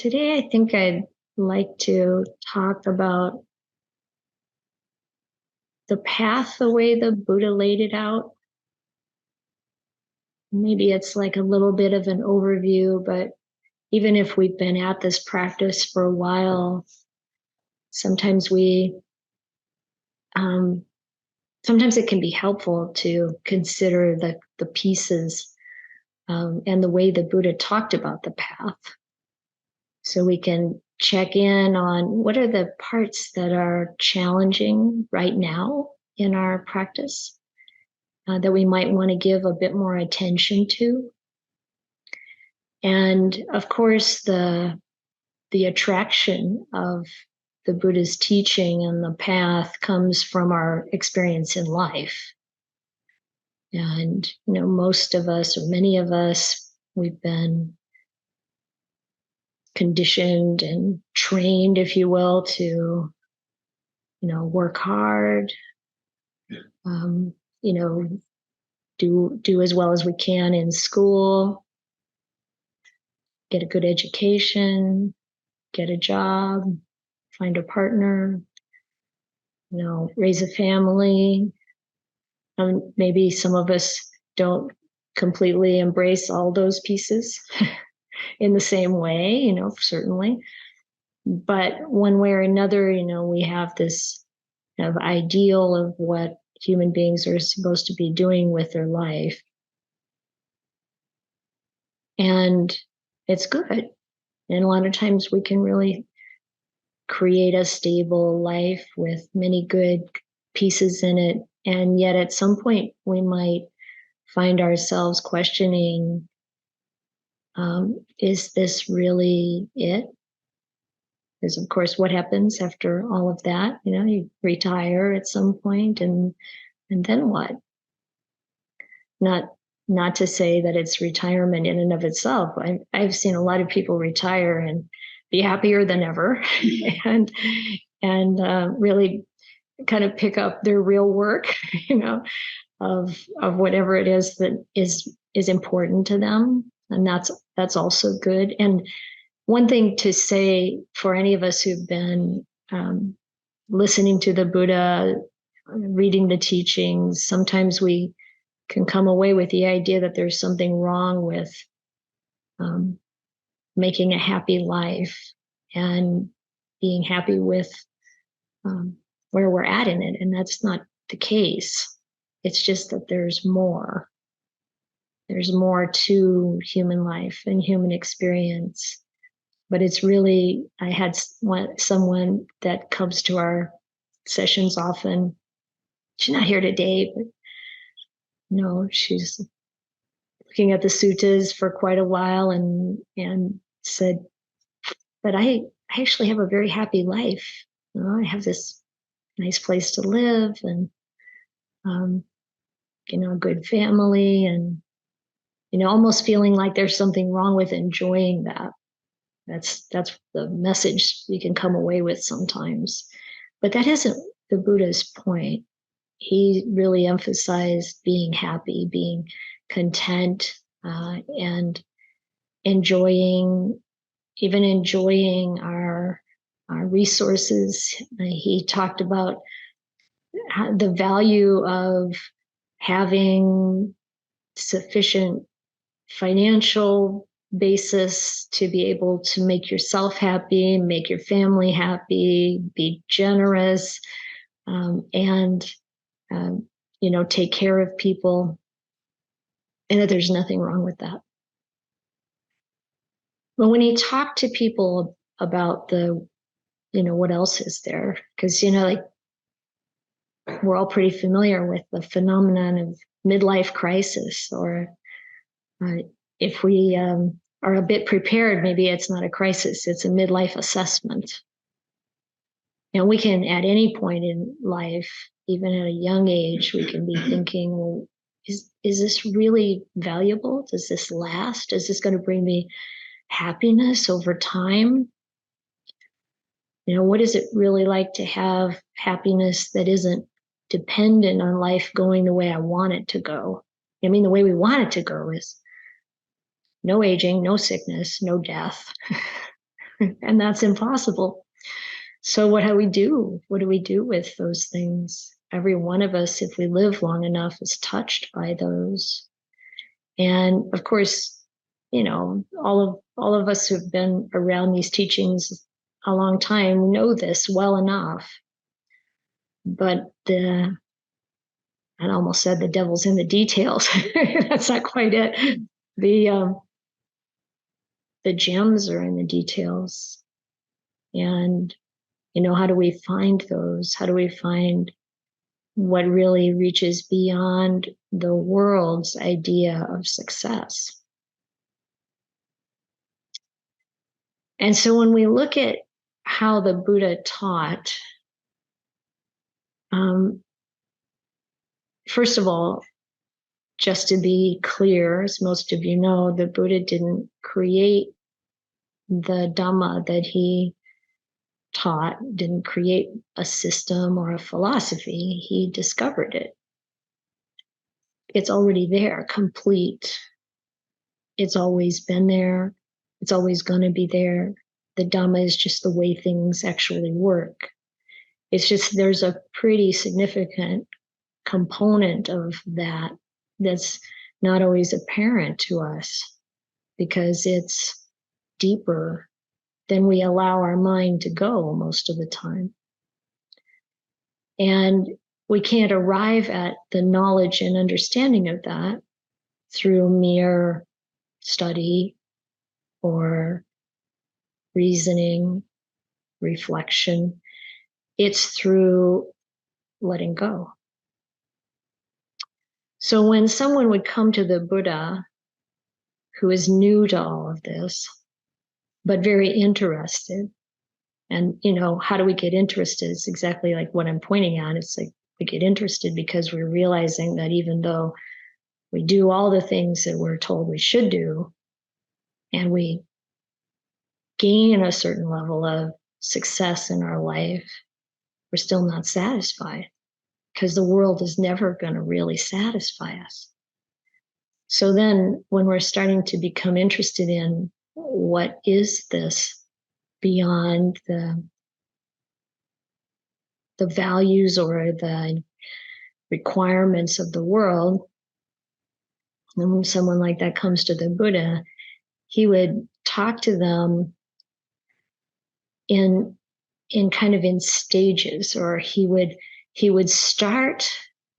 Today, I think I'd like to talk about the path, the way the Buddha laid it out. Maybe it's like a little bit of an overview, but even if we've been at this practice for a while, sometimes um, sometimes it can be helpful to consider the pieces and the way the Buddha talked about the path. So we can check in on what are the parts that are challenging right now in our practice that we might want to give a bit more attention to. And of course, the attraction of the Buddha's teaching and the path comes from our experience in life. And, most of us, or many of us, we've been conditioned and trained, if you will, to, work hard, do as well as we can in school, get a good education, get a job, find a partner, raise a family. Maybe some of us don't completely embrace all those pieces in the same way, certainly. But one way or another, we have this kind of ideal of what human beings are supposed to be doing with their life. And it's good. And a lot of times we can really create a stable life with many good pieces in it. And yet at some point we might find ourselves questioning, is this really it? Because of course, what happens after all of that? You retire at some point and then what? Not to say that it's retirement in and of itself. I've seen a lot of people retire and be happier than ever and really kind of pick up their real work, of whatever it is that is important to them. And that's also good. And one thing to say for any of us who've been listening to the Buddha, reading the teachings, sometimes we can come away with the idea that there's something wrong with making a happy life and being happy with where we're at in it. And that's not the case. It's just that there's more. There's more to human life and human experience. But it's really, I had someone that comes to our sessions often. She's not here today, but she's looking at the suttas for quite a while and said, but I actually have a very happy life. I have this nice place to live and, a good family and, almost feeling like there's something wrong with enjoying that. That's the message we can come away with sometimes. But that isn't the Buddha's point. He really emphasized being happy, being content, and enjoying our resources. He talked about the value of having sufficient financial basis to be able to make yourself happy, make your family happy, be generous, and take care of people, and that there's nothing wrong with that. But when he talked to people about what else is there, because like we're all pretty familiar with the phenomenon of midlife crisis, or if we are a bit prepared, maybe it's not a crisis, it's a midlife assessment. And we can, at any point in life, even at a young age, we can be thinking, well, is this really valuable? Does this last? Is this going to bring me happiness over time? What is it really like to have happiness that isn't dependent on life going the way I want it to go? I mean, the way we want it to go is no aging, no sickness, no death. And that's impossible. So what do we do? What do we do with those things? Every one of us, if we live long enough, is touched by those. And of course, all of us who've been around these teachings a long time know this well enough. But I almost said the devil's in the details. That's not quite it. The gems are in the details. And how do we find those? How do we find what really reaches beyond the world's idea of success? And so when we look at how the Buddha taught, first of all, just to be clear, as most of you know, the Buddha didn't create the Dhamma that he taught, didn't create a system or a philosophy. He discovered it. It's already there, complete. It's always been there. It's always going to be there. The Dhamma is just the way things actually work. It's just there's a pretty significant component of that that's not always apparent to us because it's deeper than we allow our mind to go most of the time. And we can't arrive at the knowledge and understanding of that through mere study or reasoning, reflection. It's through letting go. So when someone would come to the Buddha who is new to all of this, but very interested, and how do we get interested? It's exactly like what I'm pointing at. It's like we get interested because we're realizing that even though we do all the things that we're told we should do, and we gain a certain level of success in our life, we're still not satisfied because the world is never going to really satisfy us. So then when we're starting to become interested in what is this beyond the values or the requirements of the world, and when someone like that comes to the Buddha, he would talk to them in kind of in stages, or he would start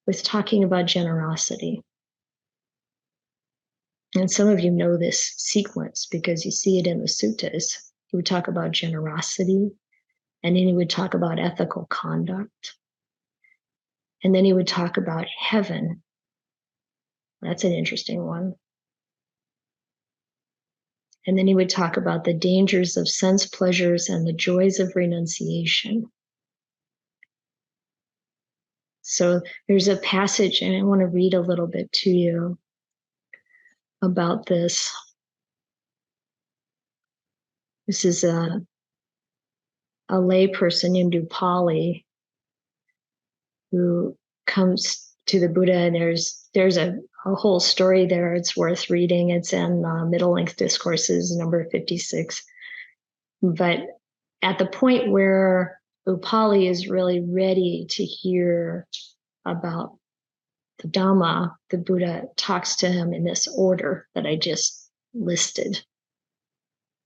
with talking about generosity. And some of you know this sequence because you see it in the suttas. He would talk about generosity, and then he would talk about ethical conduct. And then he would talk about heaven. That's an interesting one. And then he would talk about the dangers of sense pleasures and the joys of renunciation. So there's a passage, and I want to read a little bit to you about this. This is a lay person named Upali who comes to the Buddha, and there's a whole story there. It's worth reading. It's in Middle Length Discourses, number 56. But at the point where Upali is really ready to hear about the Dhamma, the Buddha talks to him in this order that I just listed.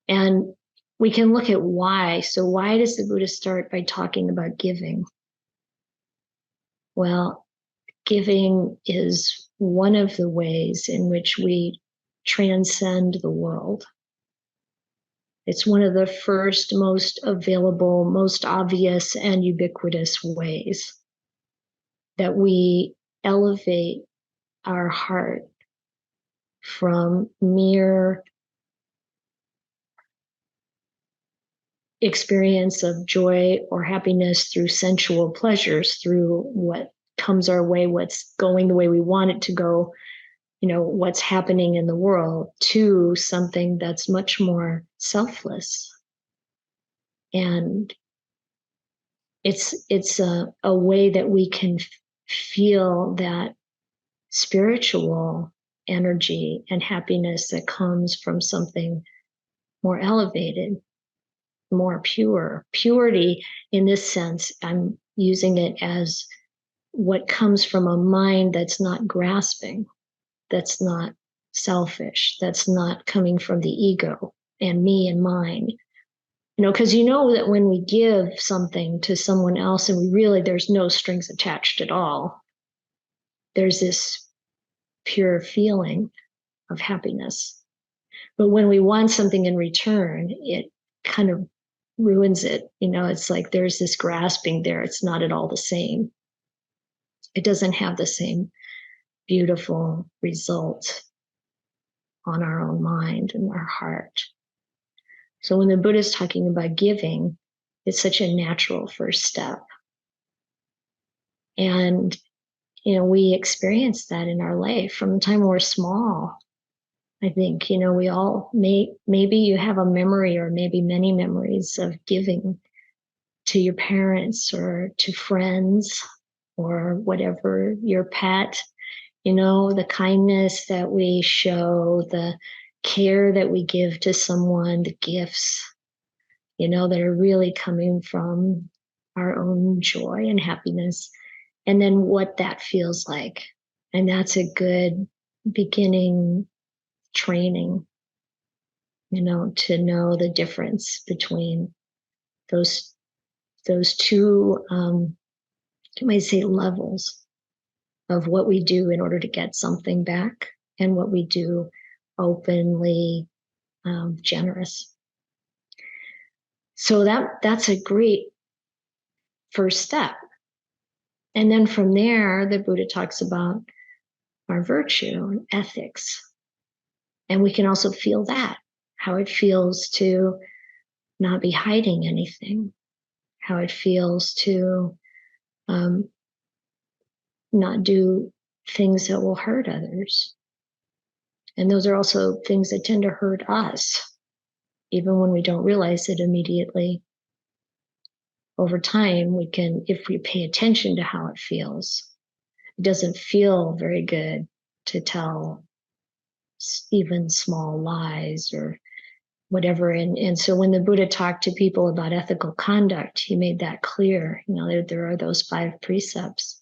And we can look at why. So why does the Buddha start by talking about giving? Well, giving is one of the ways in which we transcend the world. It's one of the first, most available, most obvious, and ubiquitous ways that we elevate our heart from mere experience of joy or happiness through sensual pleasures, through what comes our way, what's going the way we want it to go, what's happening in the world, to something that's much more selfless. And it's a way that we can feel that spiritual energy and happiness that comes from something more elevated. more pure. Purity, in this sense, I'm using it as what comes from a mind that's not grasping, that's not selfish, that's not coming from the ego and me and mine. Because that when we give something to someone else and there's no strings attached at all, there's this pure feeling of happiness. But when we want something in return, it kind of ruins it. It's like there's this grasping there. It's not at all the same. It doesn't have the same beautiful result on our own mind and our heart. So when the Buddha is talking about giving, it's such a natural first step. And, we experience that in our life from the time we're small. I think, we all maybe you have a memory or maybe many memories of giving to your parents or to friends or whatever, your pet, the kindness that we show, the care that we give to someone, the gifts, that are really coming from our own joy and happiness. And then what that feels like. And that's a good beginning training, to know the difference between those two, you might say, levels of what we do in order to get something back and what we do openly generous. So that's a great first step. And then from there, the Buddha talks about our virtue and ethics. And we can also feel that, how it feels to not be hiding anything, how it feels to not do things that will hurt others. And those are also things that tend to hurt us, even when we don't realize it immediately. Over time, we can, if we pay attention to how it feels, it doesn't feel very good to tell even small lies or whatever. And so when the Buddha talked to people about ethical conduct, he made that clear. There are those 5 precepts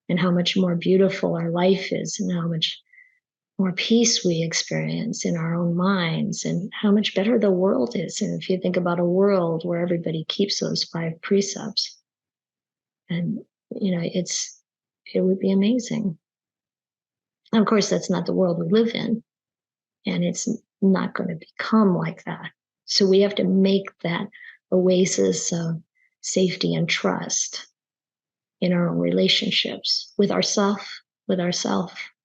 and how much more beautiful our life is and how much more peace we experience in our own minds and how much better the world is. And if you think about a world where everybody keeps those 5 precepts, and it would be amazing. And of course, that's not the world we live in, and it's not going to become like that. So we have to make that oasis of safety and trust in our own relationships with ourself,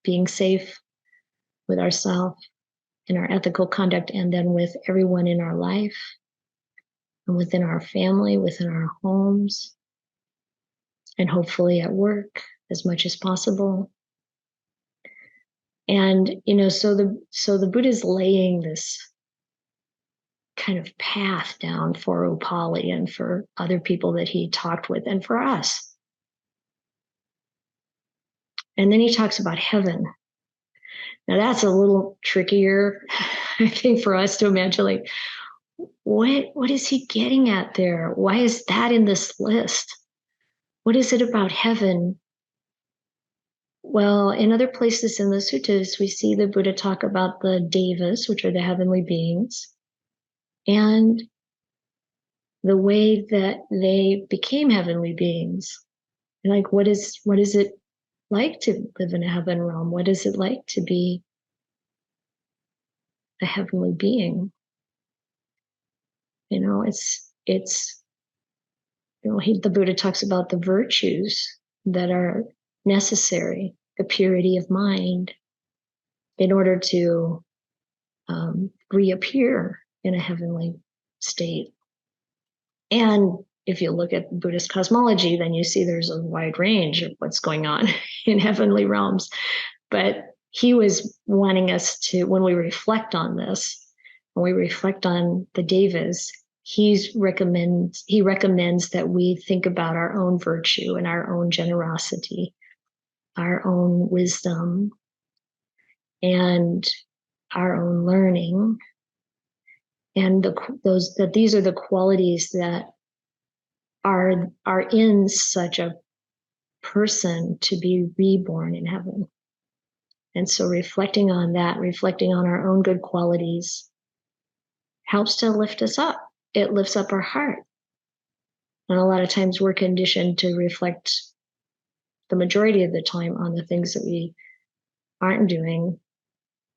being safe with ourselves in our ethical conduct, and then with everyone in our life and within our family, within our homes, and hopefully at work as much as possible. And, so the Buddha's laying this kind of path down for Upali and for other people that he talked with and for us. And then he talks about heaven. Now that's a little trickier, I think, for us to imagine, like, what is he getting at there? Why is that in this list? What is it about heaven? Well, in other places in the suttas, we see the Buddha talk about the devas, which are the heavenly beings, and the way that they became heavenly beings. Like, what is it like to live in a heaven realm? What is it like to be a heavenly being? The Buddha talks about the virtues that are necessary, the purity of mind, in order to reappear in a heavenly state. And if you look at Buddhist cosmology, then you see there's a wide range of what's going on in heavenly realms. But he was wanting us to, when we reflect on this, when we reflect on the devas, he recommends that we think about our own virtue and our own generosity, our own wisdom, and our own learning, And these are the qualities that are in such a person to be reborn in heaven. And so reflecting on that, reflecting on our own good qualities, helps to lift us up. It lifts up our heart. And a lot of times we're conditioned to reflect the majority of the time on the things that we aren't doing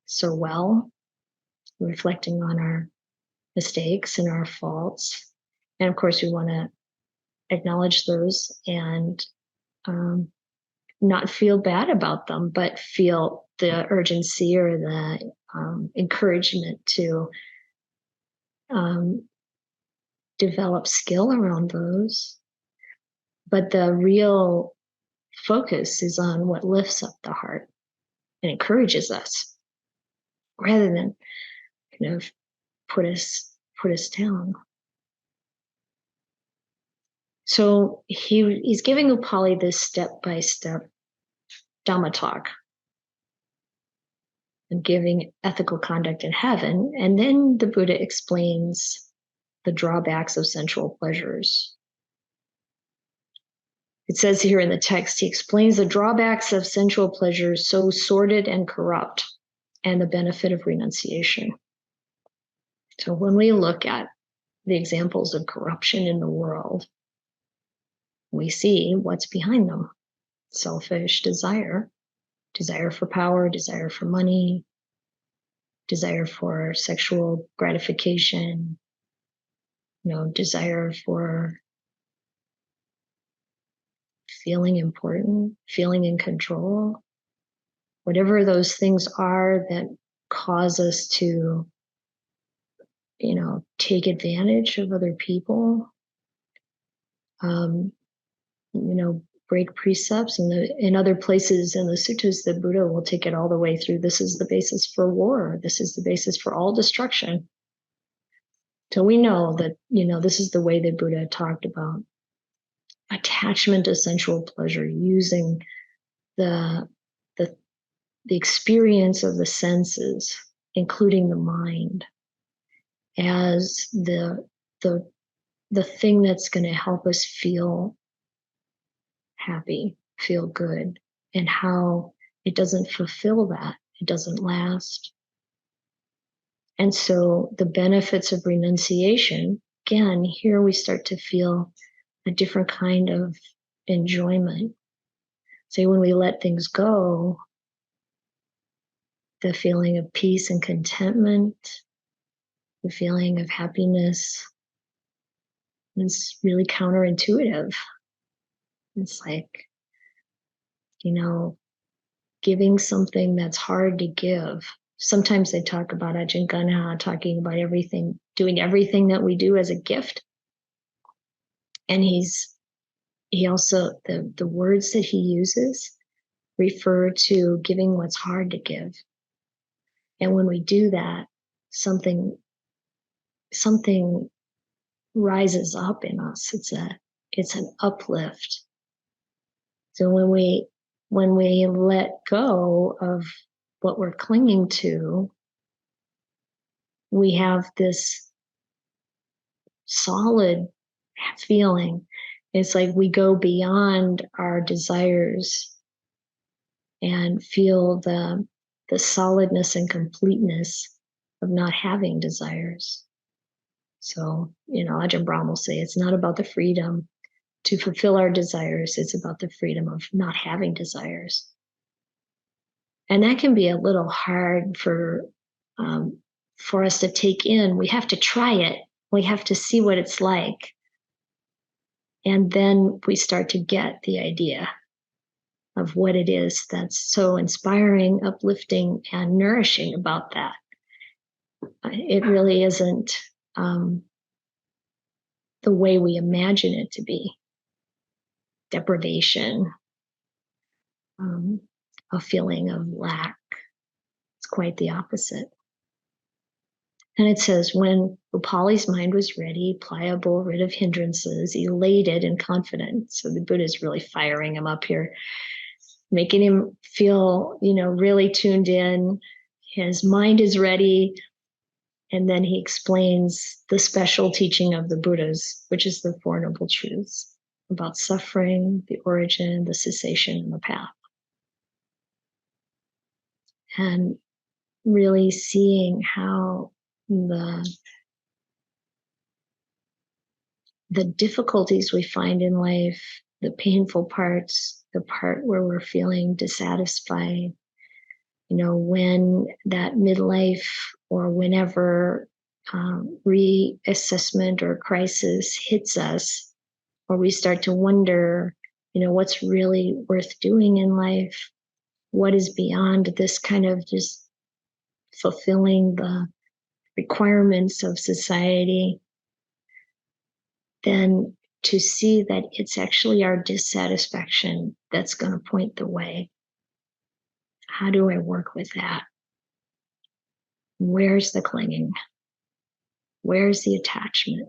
so well, reflecting on our mistakes and our faults. And of course, we want to acknowledge those and not feel bad about them, but feel the urgency or the encouragement to develop skill around those. But the real focus is on what lifts up the heart and encourages us rather than kind of put us down. So he's giving Upali this step-by-step Dhamma talk and giving ethical conduct in heaven. And then the Buddha explains the drawbacks of sensual pleasures. It says here in the text, he explains the drawbacks of sensual pleasures so sordid and corrupt and the benefit of renunciation. So when we look at the examples of corruption in the world, we see what's behind them. Selfish desire for power, desire for money, desire for sexual gratification, desire for feeling important, feeling in control, whatever those things are that cause us to, take advantage of other people, break precepts. And in other places in the suttas, the Buddha will take it all the way through. This is the basis for war. This is the basis for all destruction. So we know that, this is the way the Buddha talked about attachment to sensual pleasure, using the experience of the senses, including the mind, as the thing that's going to help us feel happy, feel good, and how it doesn't fulfill that. It doesn't last. And so the benefits of renunciation, again, here we start to feel a different kind of enjoyment. Say when we let things go, the feeling of peace and contentment, the feeling of happiness, it's really counterintuitive. It's like, giving something that's hard to give. Sometimes they talk about Ajahn Ganha talking about everything, doing everything that we do as a gift. And he also, the words that he uses refer to giving what's hard to give. And when we do that, something rises up in us. It's an uplift. So when we let go of what we're clinging to, we have this solid feeling. It's like we go beyond our desires and feel the solidness and completeness of not having desires. So, Ajahn Brahm will say it's not about the freedom to fulfill our desires, it's about the freedom of not having desires. And that can be a little hard for us to take in. We have to try it. We have to see what it's like. And then we start to get the idea of what it is that's so inspiring, uplifting, and nourishing about that. It really isn't the way we imagine it to be. Deprivation, a feeling of lack. It's quite the opposite. And it says, when Upali's mind was ready, pliable, rid of hindrances, elated and confident. So the Buddha is really firing him up here, making him feel, really tuned in. His mind is ready And then he explains the special teaching of the Buddhas, which is the Four Noble Truths about suffering, the origin, the cessation, and the path. And really seeing how the difficulties we find in life, the painful parts, the part where we're feeling dissatisfied, when that midlife or whenever reassessment or crisis hits us, or we start to wonder, what's really worth doing in life? What is beyond this kind of just fulfilling the requirements of society? Then to see that it's actually our dissatisfaction that's going to point the way. How do I work with that? Where's the clinging? Where's the attachment?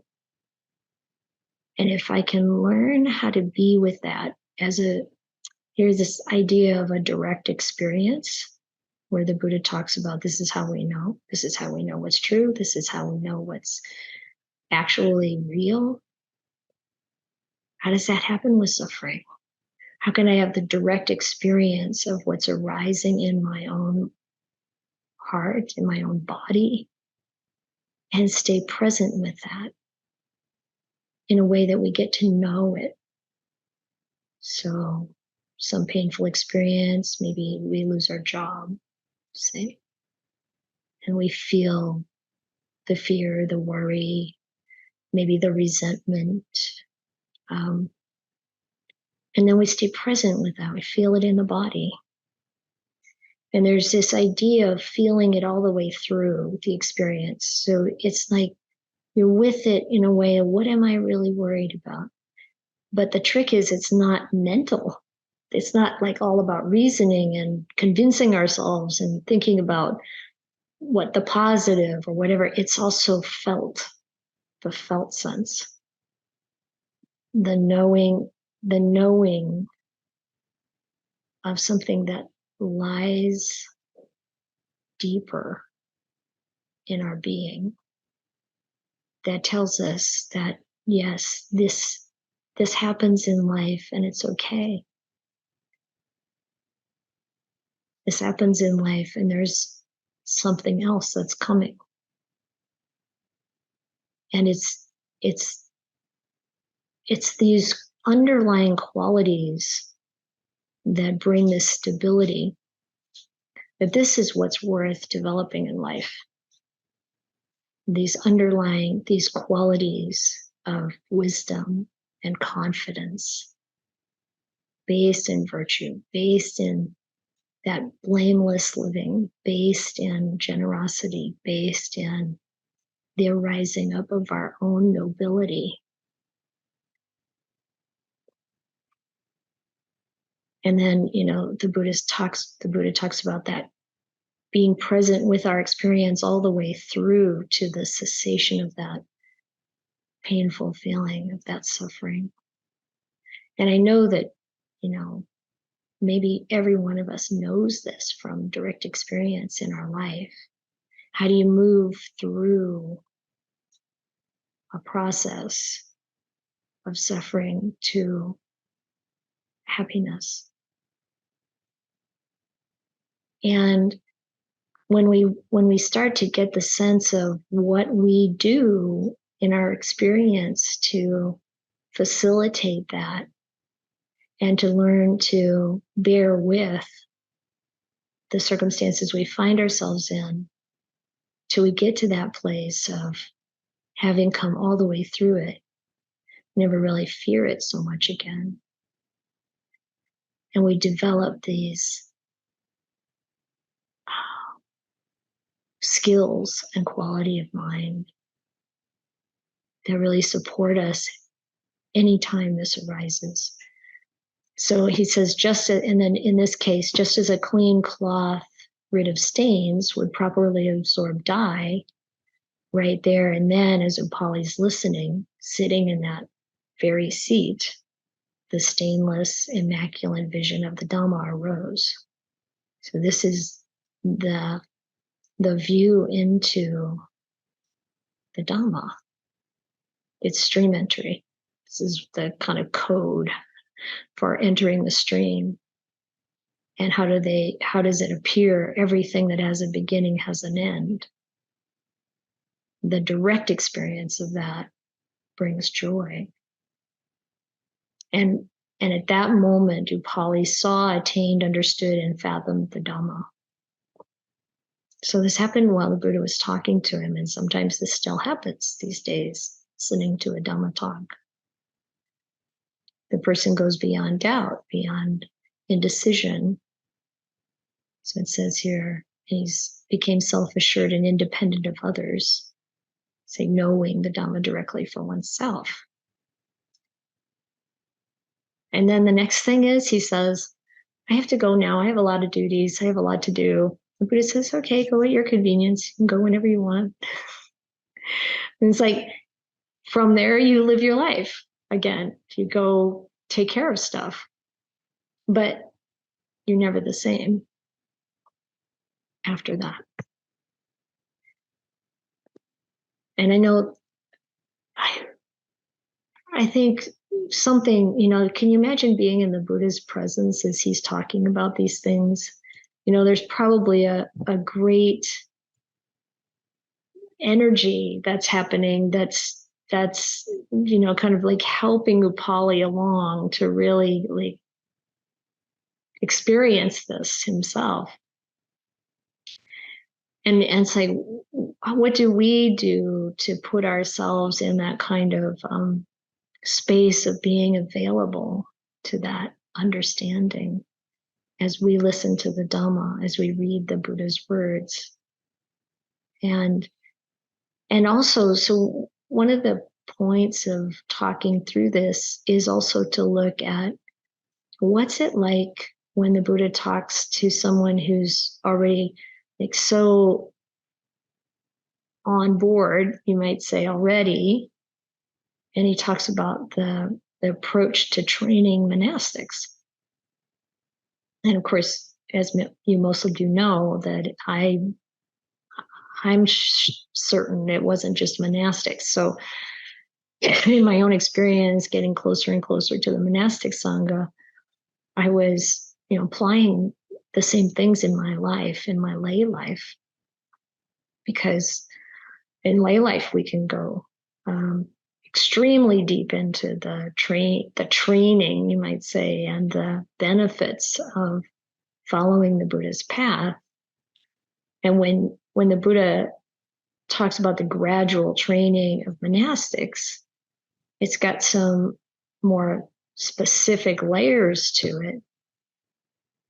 And if I can learn how to be with that here's this idea of a direct experience where the Buddha talks about this is how we know. This is how we know what's true. This is how we know what's actually real. How does that happen with suffering? How can I have the direct experience of what's arising in my own heart, in my own body, and stay present with that in a way that we get to know it? So some painful experience, maybe we lose our job, say, and we feel the fear, the worry, maybe the resentment. And then we stay present with that. We feel it in the body. And there's this idea of feeling it all the way through the experience. So it's like you're with it in a way of what am I really worried about? But the trick is it's not mental. It's not like all about reasoning and convincing ourselves and thinking about what the positive or whatever. It's also felt, the felt sense. The knowing of something that lies deeper in our being that tells us that yes, this happens in life and it's okay. This happens in life and there's something else that's coming. And it's these underlying qualities that bring this stability, that this is what's worth developing in life. These qualities of wisdom and confidence based in virtue, based in that blameless living, based in generosity, based in the arising up of our own nobility. And then, the Buddha talks about that being present with our experience all the way through to the cessation of that painful feeling, of that suffering. And I know that, maybe every one of us knows this from direct experience in our life. How do you move through a process of suffering to happiness? And when we start to get the sense of what we do in our experience to facilitate that and to learn to bear with the circumstances we find ourselves in till we get to that place of having come all the way through it, never really fear it so much again. And we develop these skills and quality of mind that really support us anytime this arises. So he says, and then in this case, just as a clean cloth rid of stains would properly absorb dye, right there and then, as Upali's listening, sitting in that very seat, the stainless, immaculate vision of the Dhamma arose. So this is the view into the Dhamma. It's stream entry. This is the kind of code for entering the stream. And how does it appear? Everything that has a beginning has an end. The direct experience of that brings joy. And at that moment, Upali saw, attained, understood, and fathomed the Dhamma. So this happened while the Buddha was talking to him, and sometimes this still happens these days, listening to a Dhamma talk. The person goes beyond doubt, beyond indecision. So it says here, he's became self-assured and independent of others, say knowing the Dhamma directly for oneself. And then the next thing is, he says, I have to go now. I have a lot of duties. I have a lot to do. The Buddha says, okay, go at your convenience. You can go whenever you want. And it's like, from there, you live your life. Again, you go take care of stuff, but you're never the same after that. And I know, I think something, can you imagine being in the Buddha's presence as he's talking about these things? There's probably a great energy that's happening that's kind of like helping Upali along to really like experience this himself. And it's like, what do we do to put ourselves in that kind of space of being available to that understanding as we listen to the Dhamma, as we read the Buddha's words? And also, so one of the points of talking through this is also to look at what's it like when the Buddha talks to someone who's already like so on board, you might say already, and he talks about the approach to training monastics. And of course, as you most of you know, that I'm certain it wasn't just monastics. So in my own experience, getting closer and closer to the monastic Sangha, I was, applying the same things in my life, in my lay life, because in lay life, we can go extremely deep into the training, you might say, and the benefits of following the Buddha's path. And when the Buddha talks about the gradual training of monastics, it's got some more specific layers to it.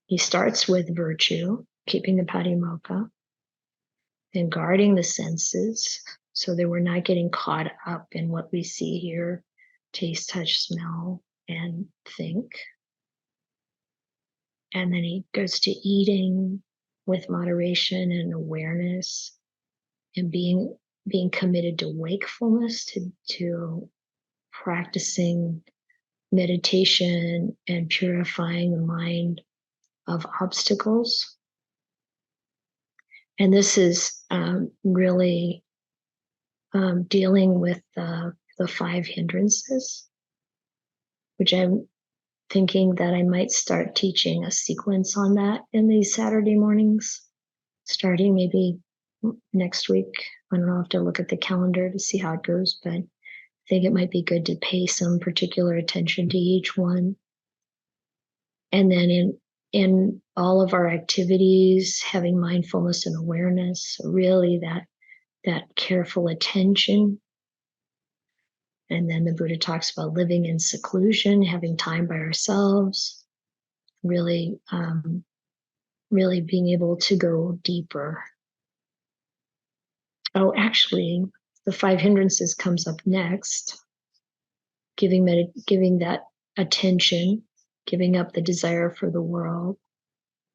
He starts with virtue, keeping the patimokkha, then guarding the senses, so that we're not getting caught up in what we see, hear, taste, touch, smell, and think. And then he goes to eating with moderation and awareness, and being committed to wakefulness, to practicing meditation and purifying the mind of obstacles. And this is really dealing with the 5 hindrances, which I'm thinking that I might start teaching a sequence on that in these Saturday mornings, starting maybe next week. I don't know, I'll have to look at the calendar to see how it goes, but I think it might be good to pay some particular attention to each one. And then in all of our activities, having mindfulness and awareness, really that careful attention. And then the Buddha talks about living in seclusion, having time by ourselves, really being able to go deeper. Oh, actually, the 5 hindrances comes up next. Giving that attention, giving up the desire for the world,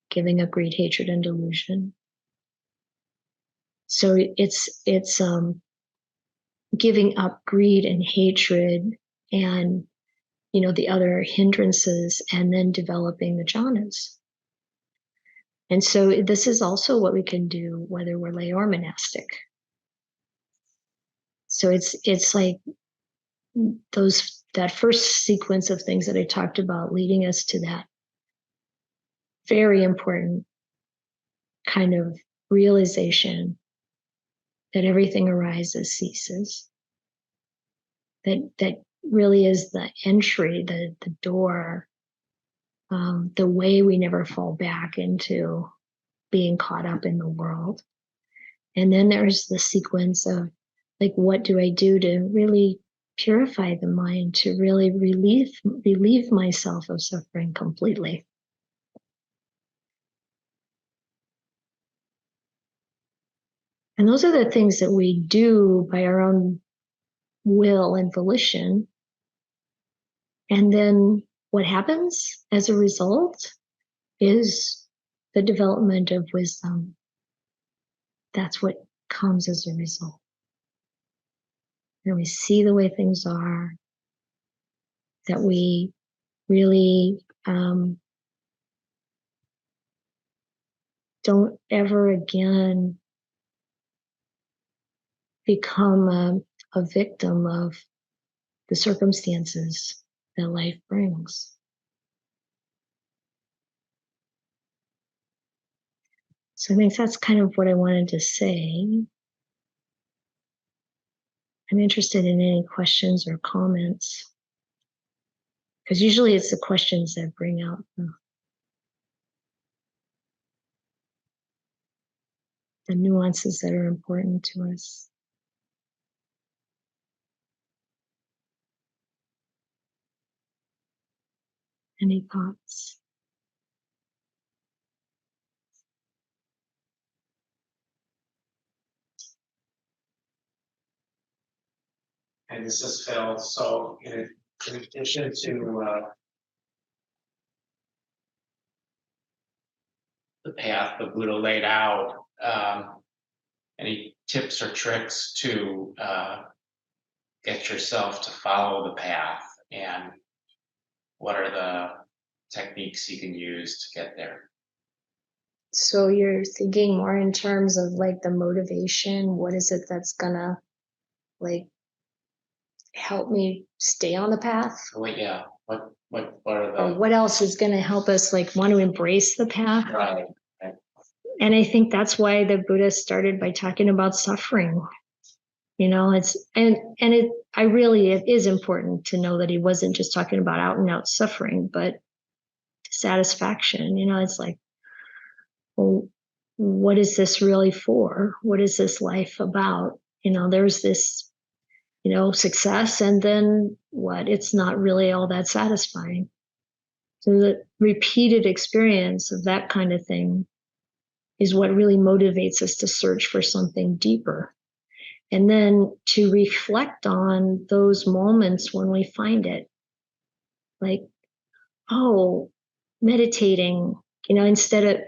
giving up greed, hatred, and delusion. So it's giving up greed and hatred and the other hindrances, and then developing the jhanas. And so this is also what we can do whether we're lay or monastic. So it's like that first sequence of things that I talked about leading us to that very important kind of realization that everything arises, ceases. That really is the entry, the door, the way we never fall back into being caught up in the world. And then there's the sequence of like, what do I do to really purify the mind, to really relieve myself of suffering completely? And those are the things that we do by our own will and volition. And then what happens as a result is the development of wisdom. That's what comes as a result. And we see the way things are, that we really don't ever again become a victim of the circumstances that life brings. So I think that's kind of what I wanted to say. I'm interested in any questions or comments, because usually it's the questions that bring out the nuances that are important to us. Any thoughts? And this is Phil. So in addition to the path the Buddha laid out, any tips or tricks to get yourself to follow the path, and what are the techniques you can use to get there? So you're thinking more in terms of like the motivation. What is it that's gonna like help me stay on the path? Well, yeah. What are Or the what else is gonna help us like want to embrace the path? right? And I think that's why the Buddha started by talking about suffering. You know, it's it is important to know that he wasn't just talking about out and out suffering, but satisfaction. You know, it's like, well, what is this really for? What is this life about? You know, there's this, success, and then what? It's not really all that satisfying. So the repeated experience of that kind of thing is what really motivates us to search for something deeper. And then to reflect on those moments when we find it, like, oh, meditating, instead of,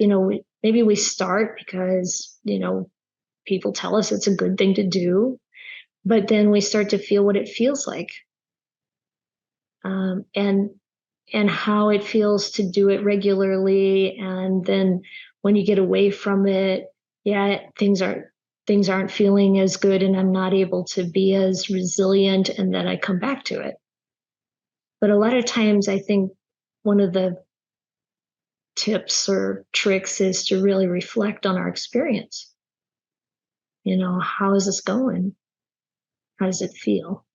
maybe we start because, people tell us it's a good thing to do, but then we start to feel what it feels like, and how it feels to do it regularly. And then when you get away from it, yeah, things aren't feeling as good, and I'm not able to be as resilient, and then I come back to it. But a lot of times I think one of the tips or tricks is to really reflect on our experience. How is this going? How does it feel?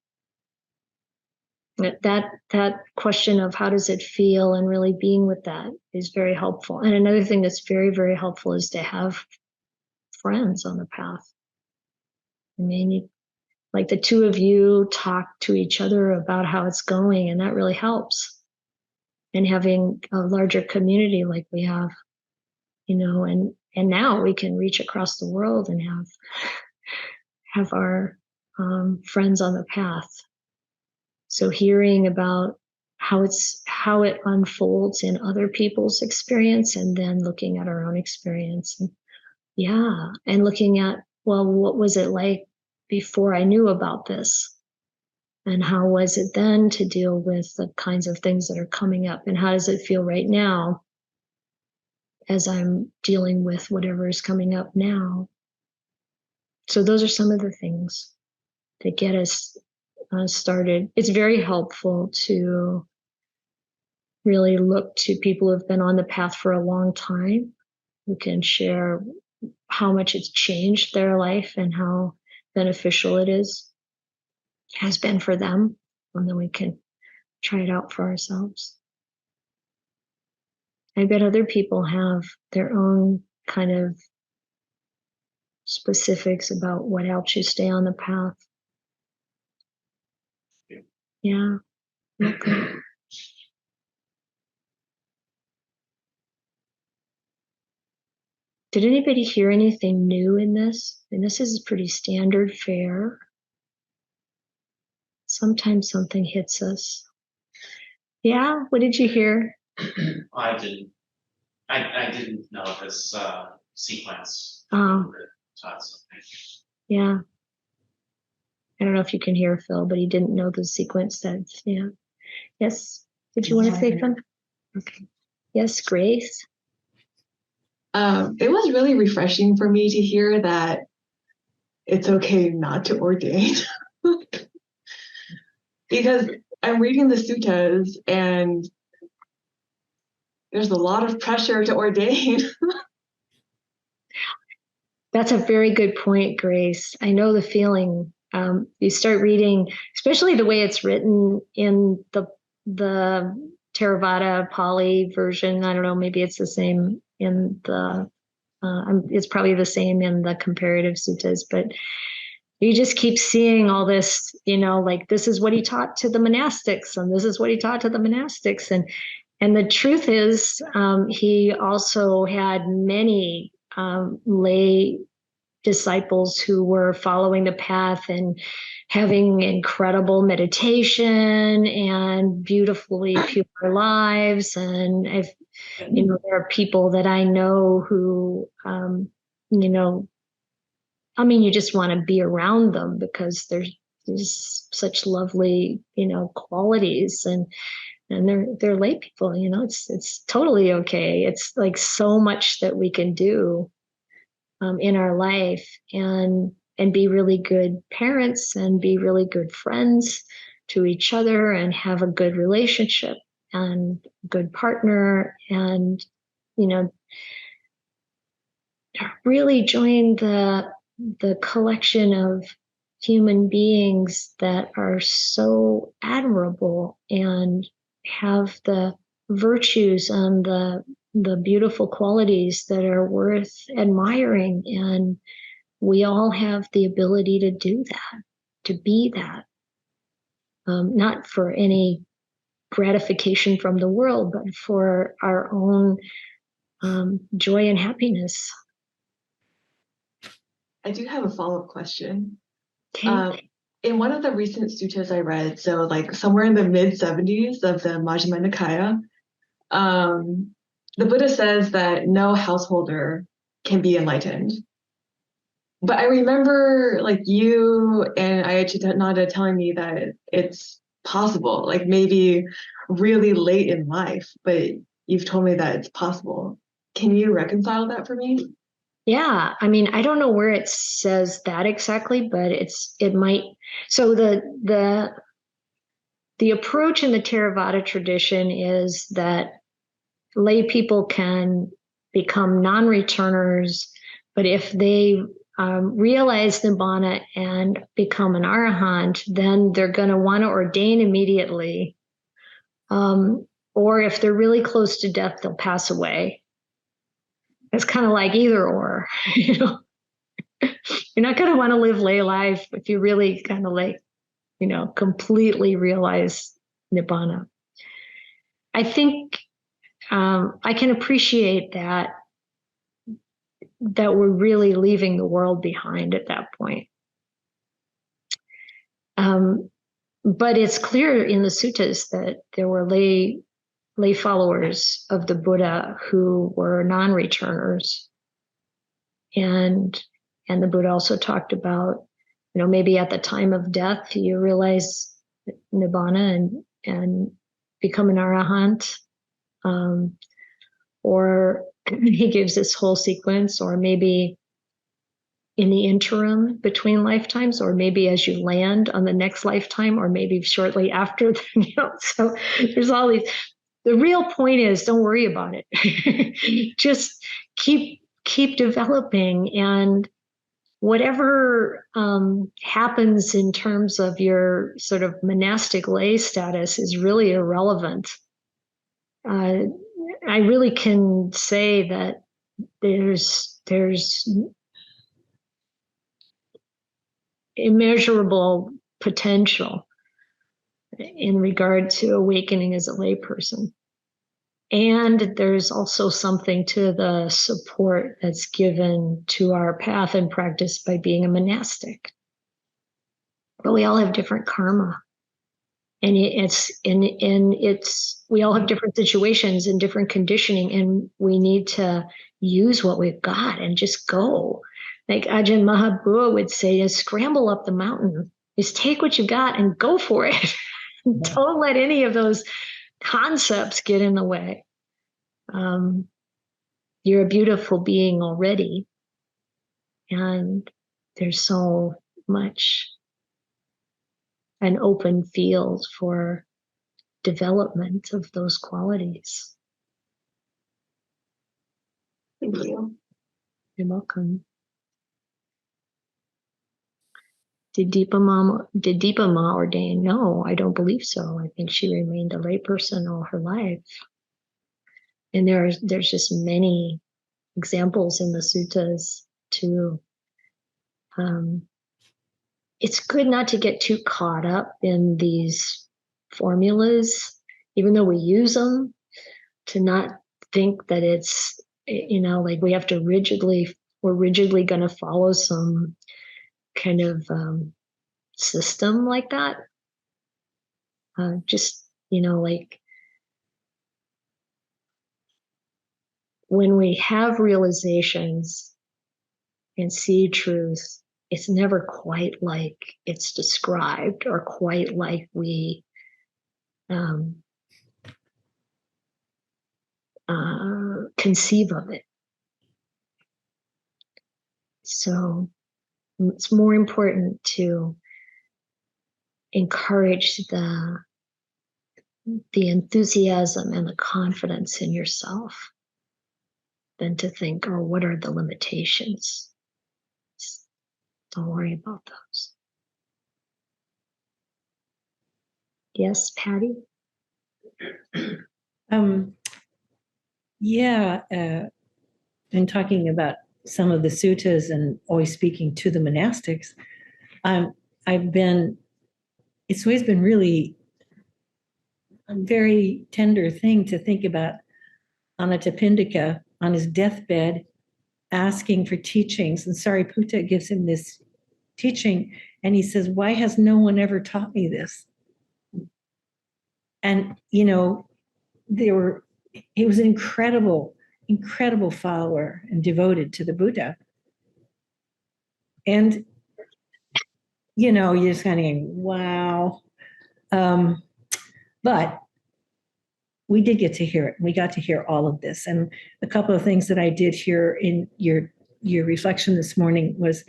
That question of how does it feel and really being with that is very helpful. And another thing that's very, very helpful is to have friends on the path. I mean, like the two of you talk to each other about how it's going, and that really helps. And having a larger community like we have, and now we can reach across the world and have our friends on the path. So hearing about how it unfolds in other people's experience, and then looking at our own experience, and looking at, well, what was it like before I knew about this? And how was it then to deal with the kinds of things that are coming up? And how does it feel right now as I'm dealing with whatever is coming up now? So those are some of the things. that get us started. It's very helpful to really look to people who've been on the path for a long time, who can share how much it's changed their life and how beneficial has been for them, and then we can try it out for ourselves. I bet other people have their own kind of specifics about what helps you stay on the path. Yeah. Okay. Did anybody hear anything new in this? And this is pretty standard fare. Sometimes something hits us. Yeah, what did you hear? I didn't know this sequence. Oh, Taught something. yeah. I don't know if you can hear Phil, but he didn't know the sequence. That's, yeah. Yes. Did you want to say something? Okay. Yes, Grace. It was really refreshing for me to hear that it's okay not to ordain. Because I'm reading the suttas and there's a lot of pressure to ordain. That's a very good point, Grace. I know the feeling. You start reading, especially the way it's written in the Theravada Pali version. I don't know, maybe it's the same in the. It's probably the same in the comparative suttas, but you just keep seeing all this. Like this is what he taught to the monastics, and this is what he taught to the monastics, and the truth is, he also had many lay disciples who were following the path and having incredible meditation and beautifully pure lives. And there are people that I know who, you just want to be around them because there's such lovely, qualities, and they're lay people. It's totally okay. It's like so much that we can do in our life, and be really good parents and be really good friends to each other and have a good relationship and good partner, and really join the collection of human beings that are so admirable and have the virtues and the beautiful qualities that are worth admiring. And we all have the ability to do that, to be that, not for any gratification from the world, but for our own joy and happiness. I do have a follow-up question. Okay. In one of the recent suttas I read, so like somewhere in the mid-70s of the Majjhima Nikaya, the Buddha says that no householder can be enlightened. But I remember like you and Ayya telling me that it's possible, like maybe really late in life, but you've told me that it's possible. Can you reconcile that for me? Yeah, I don't know where it says that exactly, but it might. So the approach in the Theravada tradition is that lay people can become non-returners, but if they realize Nibbana and become an arahant, then they're going to want to ordain immediately. Or if they're really close to death, they'll pass away. It's kind of like either or, You're not going to want to live lay life if you really kind of completely realize Nibbana. I think I can appreciate that we're really leaving the world behind at that point. But it's clear in the suttas that there were lay followers of the Buddha who were non-returners. And the Buddha also talked about, maybe at the time of death, you realize Nibbana and become an arahant. Or he gives this whole sequence, or maybe, in the interim between lifetimes, or maybe as you land on the next lifetime, or maybe shortly after. So there's all these. The real point is, don't worry about it. Just keep developing, and whatever happens in terms of your sort of monastic lay status is really irrelevant. I really can say that there's immeasurable potential in regard to awakening as a layperson. And there's also something to the support that's given to our path and practice by being a monastic. But we all have different karma. And we all have different situations and different conditioning, and we need to use what we've got and just go. Like Ajahn Mahabua would say, is scramble up the mountain. Is take what you got and go for it. Don't let any of those concepts get in the way. You're a beautiful being already, and there's so much an open field for development of those qualities. Thank you. You're welcome. Did Deepa Ma ordain? No, I don't believe so. I think she remained a layperson all her life. And there's just many examples in the suttas too. It's good not to get too caught up in these formulas, even though we use them, to not think that it's, like we have to we're rigidly going to follow some kind of system like that. Just, like when we have realizations and see truth, it's never quite like it's described or quite like we conceive of it. So it's more important to encourage the enthusiasm and the confidence in yourself than to think, oh, what are the limitations? Don't worry about those. Yes, Patty? In talking about some of the suttas and always speaking to the monastics, it's always been really a very tender thing to think about Anathapindika on his deathbed asking for teachings. And Sariputta gives him this teaching, and he says, why has no one ever taught me this? And, he was an incredible follower and devoted to the Buddha. And, you're just kind of going, wow. But we did get to hear it. We got to hear all of this. And a couple of things that I did hear in your reflection this morning was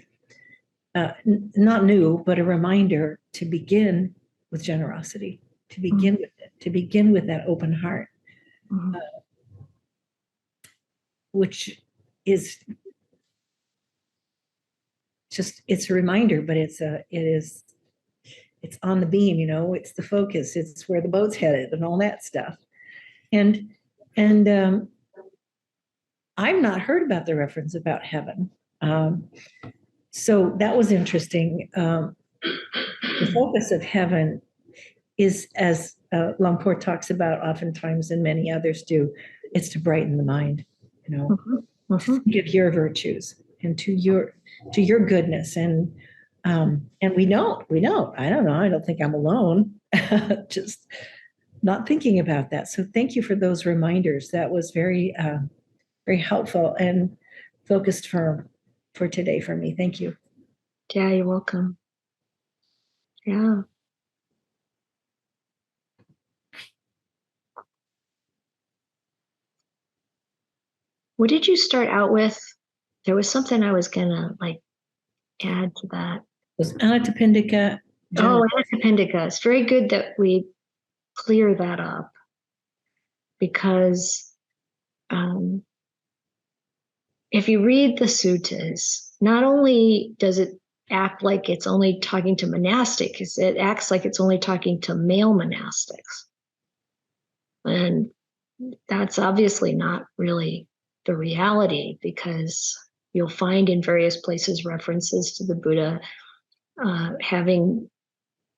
not new, but a reminder to begin with generosity, to begin with it, to begin with that open heart, which is just, it's a reminder, but it's on the beam, it's the focus, it's where the boat's headed and all that stuff. And I've not heard about the reference about heaven. So that was interesting. The focus of heaven is, as Lumpur talks about oftentimes, and many others do, it's to brighten the mind, to think of your virtues and to your goodness. And we know, I don't know, I don't think I'm alone, just not thinking about that. So thank you for those reminders. That was very, very helpful and focused for today for me. Thank you. Yeah, you're welcome. Yeah. What did you start out with? There was something I was gonna add to that? Was Anathapindika? Oh, Anathapindika. It's very good that we clear that up, because if you read the suttas, not only does it act like it's only talking to monastics, it acts like it's only talking to male monastics. And that's obviously not really the reality, because you'll find in various places references to the Buddha having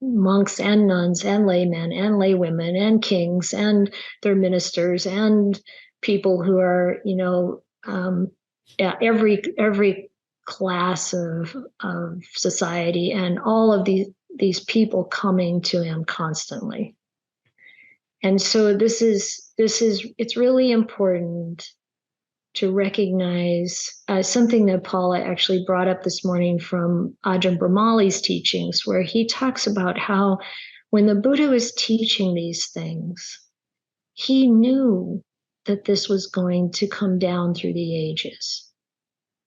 monks and nuns and laymen and laywomen and kings and their ministers and people who are, every class of society, and all of these people coming to him constantly. And so it's really important to recognize something that Paula actually brought up this morning from Ajahn Brahmali's teachings, where he talks about how when the Buddha was teaching these things, he knew that this was going to come down through the ages.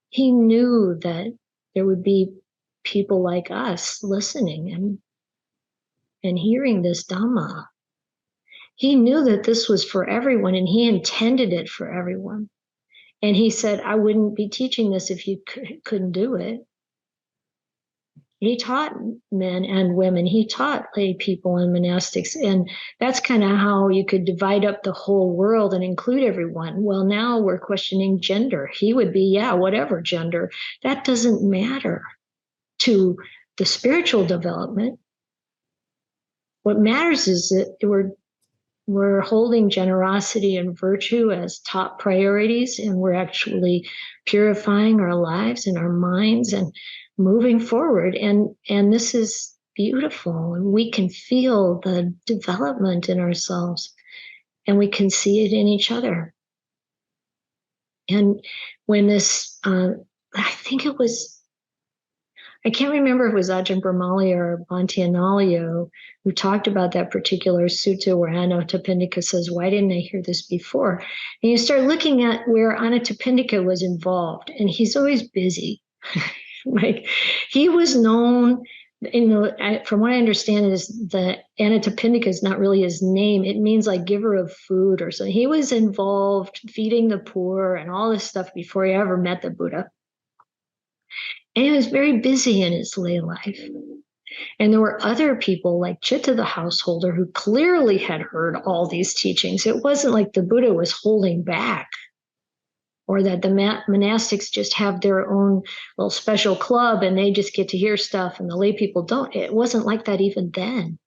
He knew that there would be people like us listening and hearing this Dhamma. He knew that this was for everyone, and he intended it for everyone. And he said, I wouldn't be teaching this if you couldn't do it. He taught men and women. He taught lay people and monastics. And that's kind of how you could divide up the whole world and include everyone. Well, now we're questioning gender. He would be, yeah, whatever gender. That doesn't matter to the spiritual development. What matters is that we're holding generosity and virtue as top priorities, and we're actually purifying our lives and our minds and moving forward. And this is beautiful. And we can feel the development in ourselves, and we can see it in each other. And when this, I think it was, I can't remember if it was Ajahn Brahmali or Bhante Analayo who talked about that particular sutta where Anathapindika says, why didn't I hear this before? And you start looking at where Anathapindika was involved, and he's always busy. Like, he was known, from what I understand, is that Anathapindika is not really his name. It means like giver of food or something. He was involved feeding the poor and all this stuff before he ever met the Buddha. And he was very busy in his lay life. And there were other people like Chitta the householder who clearly had heard all these teachings. It wasn't like the Buddha was holding back, or that the monastics just have their own little special club and they just get to hear stuff and the lay people don't. It wasn't like that even then.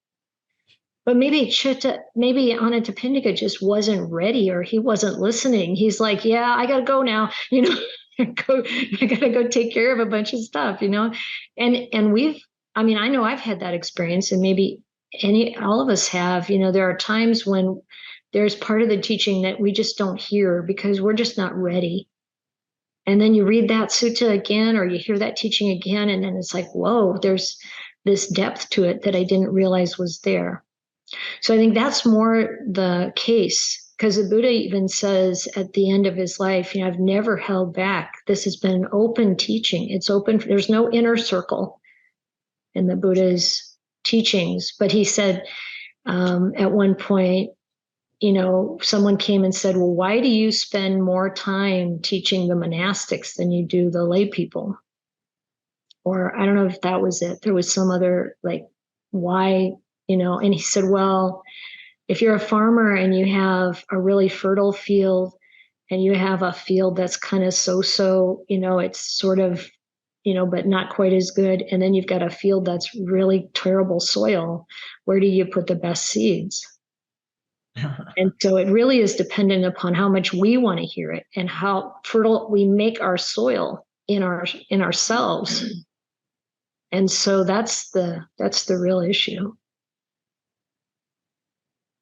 But maybe Anathapindika just wasn't ready, or he wasn't listening. He's like, yeah, I got to go now, I got to go take care of a bunch of stuff, and I know I've had that experience, and maybe all of us have. There are times when there's part of the teaching that we just don't hear because we're just not ready. And then you read that sutta again, or you hear that teaching again, and then it's like, whoa, there's this depth to it that I didn't realize was there. So I think that's more the case. Because the Buddha even says at the end of his life, I've never held back. This has been an open teaching. It's open. There's no inner circle in the Buddha's teachings. But he said at one point, someone came and said, well, why do you spend more time teaching the monastics than you do the lay people? Or I don't know if that was it. There was some other, like, why, and he said, well, if you're a farmer and you have a really fertile field and you have a field that's kind of so-so, it's sort of, but not quite as good. And then you've got a field that's really terrible soil. Where do you put the best seeds? And so it really is dependent upon how much we want to hear it and how fertile we make our soil in ourselves. And so that's the real issue.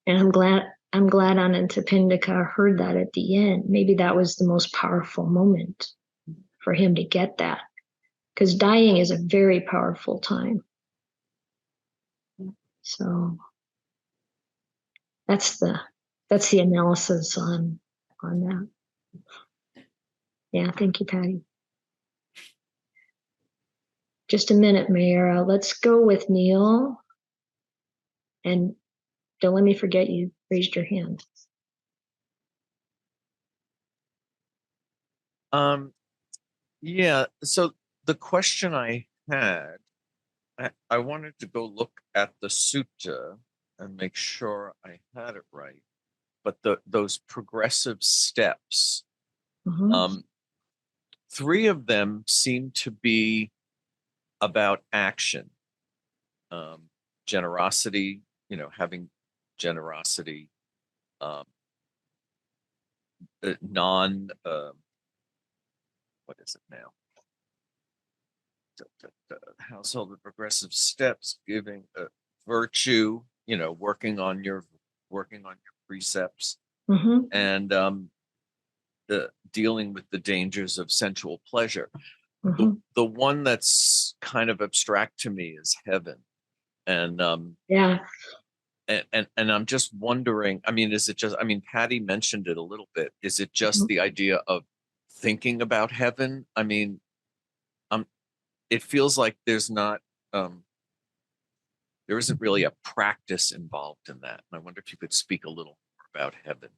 And I'm glad Anathapindika heard that at the end. Maybe that was the most powerful moment for him to get that, because dying is a very powerful time. So that's the analysis on that. Yeah, thank you, Patty. Just a minute, Mayra. Let's go with Neil. And don't let me forget you raised your hand. Yeah, so the question I had, I wanted to go look at the sutta and make sure I had it right. But those progressive steps, Mhm. 3 of them seem to be about action, generosity, having generosity, non, what is it now? Household of progressive steps, giving virtue, working on your precepts, Mhm. and dealing with the dangers of sensual pleasure. Mhm. The one that's kind of abstract to me is heaven, and Yeah. and I'm just wondering, I mean, is it just, I mean, Patty mentioned it a little bit, is it just Mhm. the idea of thinking about heaven? I mean, it feels like there's not there isn't really a practice involved in that, and I wonder if you could speak a little more about heaven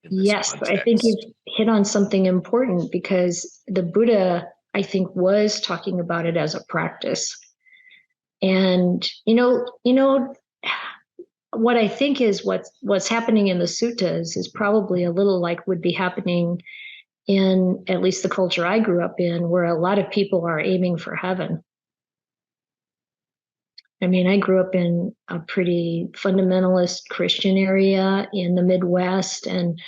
in this Yes, I think context. you've hit on something important, because the Buddha, I think, was talking about it as a practice. And what I think is what's happening in the suttas is probably a little like would be happening in at least the culture I grew up in, where a lot of people are aiming for heaven. I mean, I grew up in a pretty fundamentalist Christian area in the Midwest, and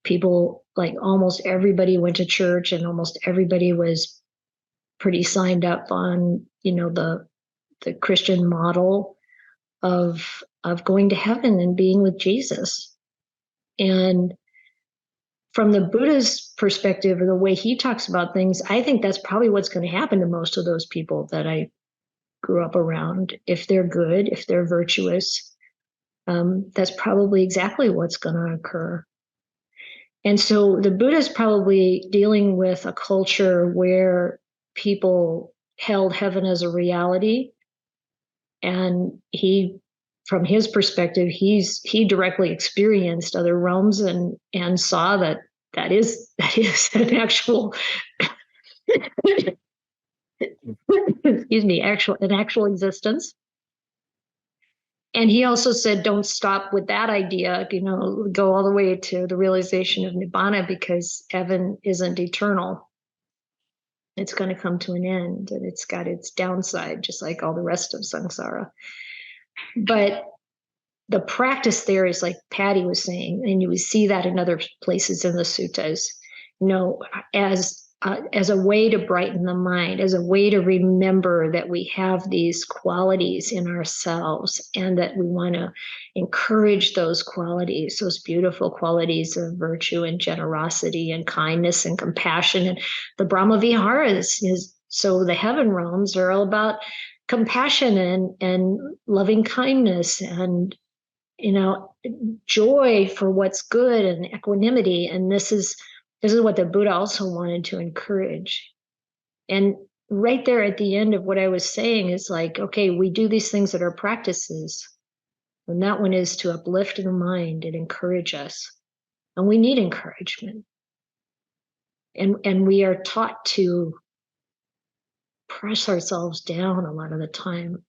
people, like almost everybody went to church, and almost everybody was pretty signed up on, the Christian model of going to heaven and being with Jesus. And from the Buddha's perspective, or the way he talks about things, I think that's probably what's going to happen to most of those people that I grew up around. If they're good, if they're virtuous, that's probably exactly what's going to occur. And so the Buddha's probably dealing with a culture where people held heaven as a reality. And from his perspective, he directly experienced other realms, and saw that is an actual excuse me, an actual existence. And he also said, don't stop with that idea, go all the way to the realization of nibbana, because heaven isn't eternal. It's going to come to an end, and it's got its downside, just like all the rest of samsara. But the practice there is like Patty was saying, and you would see that in other places in the suttas, as a way to brighten the mind, as a way to remember that we have these qualities in ourselves, and that we want to encourage those qualities, those beautiful qualities of virtue and generosity and kindness and compassion. And the Brahma Viharas so the heaven realms are all about compassion and loving kindness, and joy for what's good, and equanimity. And this is what the Buddha also wanted to encourage. And right there at the end of what I was saying is like, okay, we do these things that are practices, and that one is to uplift the mind and encourage us. And we need encouragement. And we are taught to press ourselves down a lot of the time,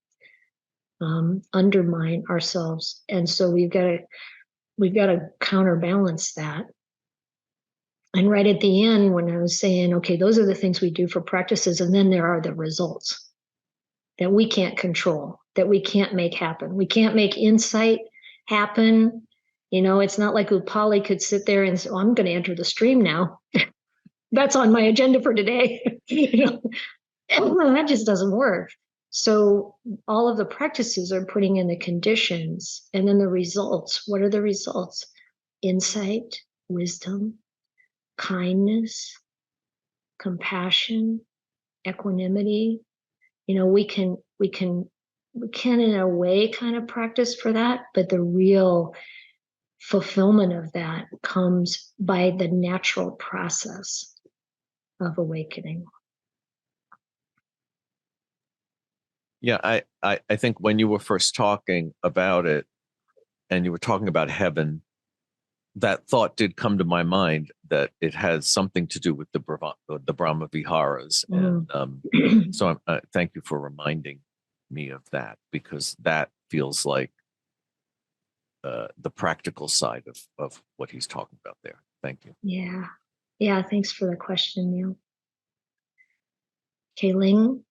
undermine ourselves. And so we've got to counterbalance that. And right at the end, when I was saying, okay, those are the things we do for practices, and then there are the results that we can't control, that we can't make happen. We can't make insight happen. It's not like Upali could sit there and say, oh, I'm going to enter the stream now. That's on my agenda for today. That just doesn't work. So all of the practices are putting in the conditions, and then the results. What are the results? Insight, wisdom, kindness, compassion, equanimity. We can in a way kind of practice for that, but the real fulfillment of that comes by the natural process of awakening. Yeah, I think when you were first talking about it and you were talking about heaven, that thought did come to my mind that it has something to do with the Brahma Viharas. And so thank you for reminding me of that, because that feels like the practical side of what he's talking about there. Thank you. Yeah. Yeah. Thanks for the question, Neil. Okay, Ling.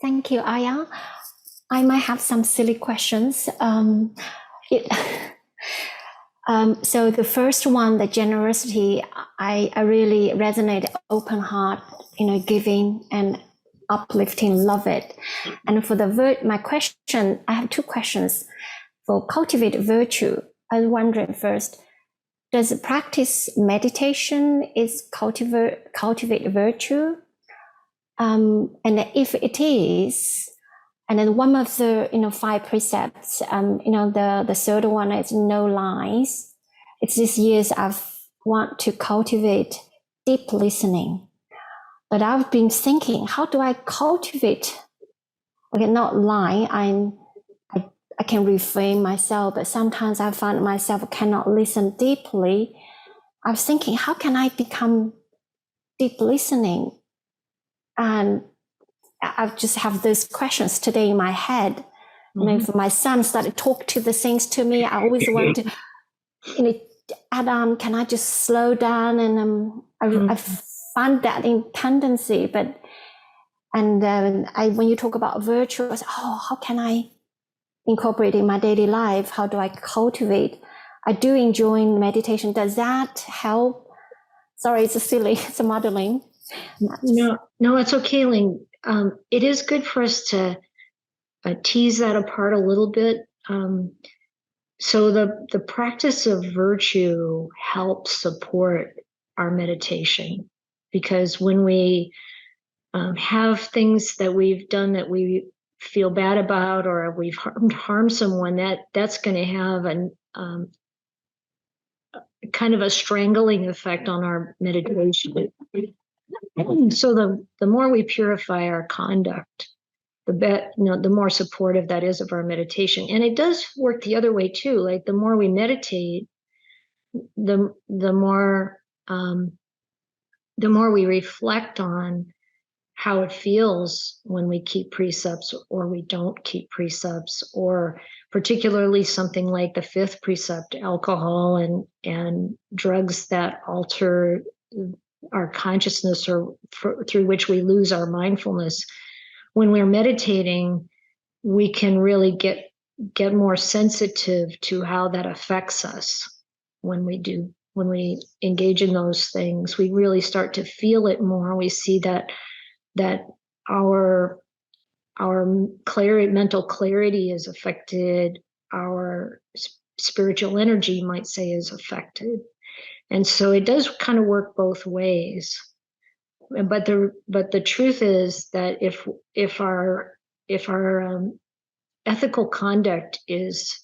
Thank you, Ayya. I might have some silly questions. So the first one, the generosity, I really resonate, open heart, giving and uplifting, love it. And for my question, I have two questions. For cultivate virtue, I was wondering first, does practice meditation is cultivate virtue? And if it is, and then one of the 5 precepts, the third one is no lies. It's these years I've want to cultivate deep listening, but I've been thinking, how do I cultivate? Okay, not lie. I can refrain myself, but sometimes I find myself cannot listen deeply. I was thinking, how can I become deep listening? And I just have those questions today in my head. And if my son started to talk to the things to me, I always want to, Adam, can I just slow down? And I find that in tendency, but when you talk about virtue, I say, how can I incorporate in my daily life? How do I cultivate? I do enjoy meditation. Does that help? Sorry, it's silly. It's a modeling. No, it's okay, Ling. It is good for us to tease that apart a little bit. So the practice of virtue helps support our meditation, because when we have things that we've done that we feel bad about, or we've harmed someone, that's going to have a kind of a strangling effect on our meditation. So the more we purify our conduct, the more supportive that is of our meditation. And it does work the other way too. Like the more we meditate, the more we reflect on how it feels when we keep precepts or we don't keep precepts, or particularly something like the 5th precept, alcohol and drugs that alter our consciousness, or through which we lose our mindfulness. When we're meditating, we can really get more sensitive to how that affects us. When we engage in those things, we really start to feel it more. We see that our mental clarity is affected, our spiritual energy, might say, is affected. And so it does kind of work both ways. But the truth is that if our ethical conduct is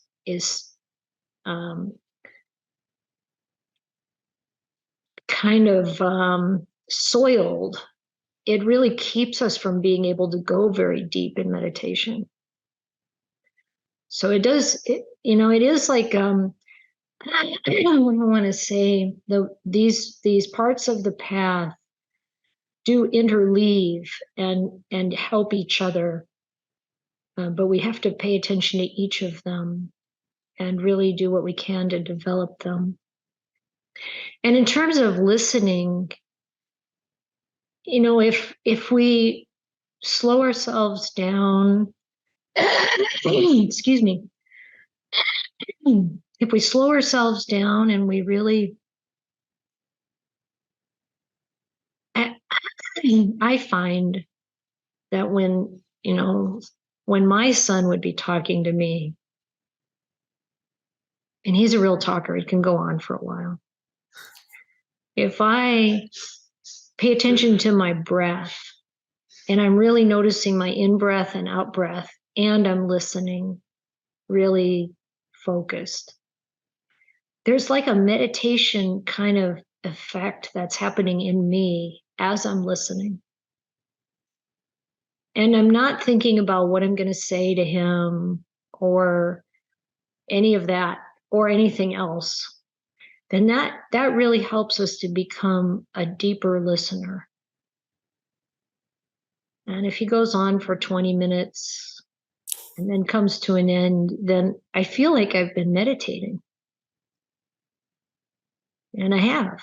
kind of soiled, it really keeps us from being able to go very deep in meditation. So it does, it is like, I want to say, these parts of the path do interleave and help each other, but we have to pay attention to each of them and really do what we can to develop them. And in terms of listening, if we slow ourselves down, excuse me, if we slow ourselves down and we really, I find that when my son would be talking to me, and he's a real talker, it can go on for a while. If I pay attention to my breath, and I'm really noticing my in-breath and out-breath, and I'm listening, really focused, there's like a meditation kind of effect that's happening in me as I'm listening. and I'm not thinking about what I'm going to say to him or any of that or anything else, then that really helps us to become a deeper listener. And if he goes on for 20 minutes and then comes to an end, then I feel like I've been meditating. And I have,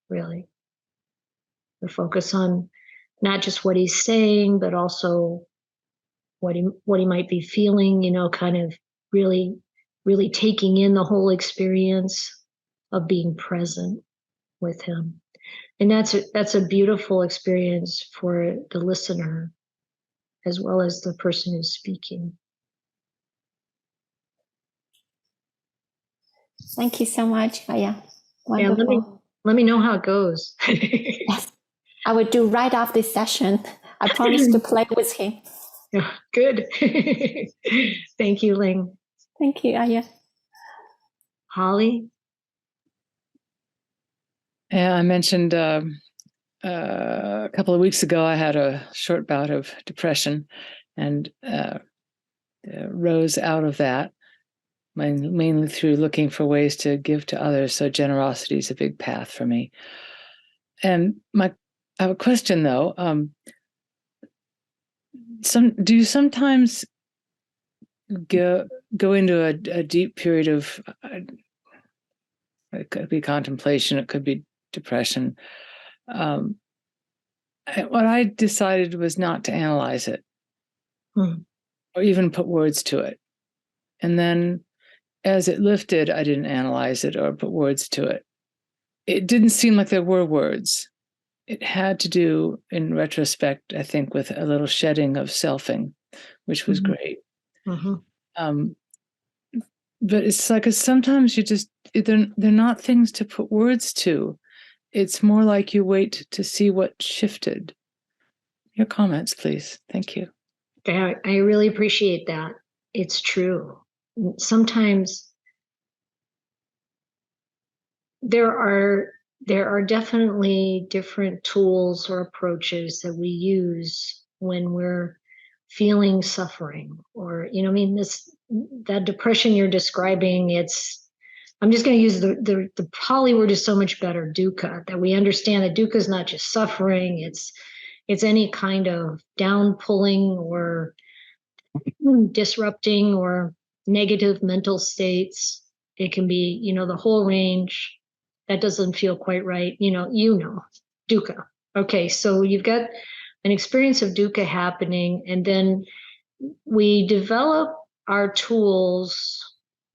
really. The focus on not just what he's saying, but also what he might be feeling, kind of really, really taking in the whole experience of being present with him. And that's a beautiful experience for the listener as well as the person who's speaking. Thank you so much, Ayya. Yeah, Wonderful. let me know how it goes. Yes, I will do right after this session. I promise to play with him. Yeah, good. Thank you, Ling. Thank you, Ayya. Holly? Yeah, I mentioned a couple of weeks ago I had a short bout of depression and rose out of that, mainly through looking for ways to give to others. So generosity is a big path for me. And I have a question though. Do you sometimes go into a deep period of, it could be contemplation, it could be depression. What I decided was not to analyze it or even put words to it. And then as it lifted, I didn't analyze it or put words to it. It didn't seem like there were words. It had to do, in retrospect, I think, with a little shedding of selfing, which was great. But it's like sometimes they're not things to put words to. It's more like you wait to see what shifted. Your comments, please. Thank you. I really appreciate that. It's true. Sometimes there are definitely different tools or approaches that we use when we're feeling suffering, or that depression you're describing. I'm just going to use the Pali word is so much better, dukkha, that we understand that dukkha is not just suffering, it's any kind of down pulling or disrupting or negative mental states. It can be, the whole range. That doesn't feel quite right. Dukkha. Okay, so you've got an experience of dukkha happening, and then we develop our tools.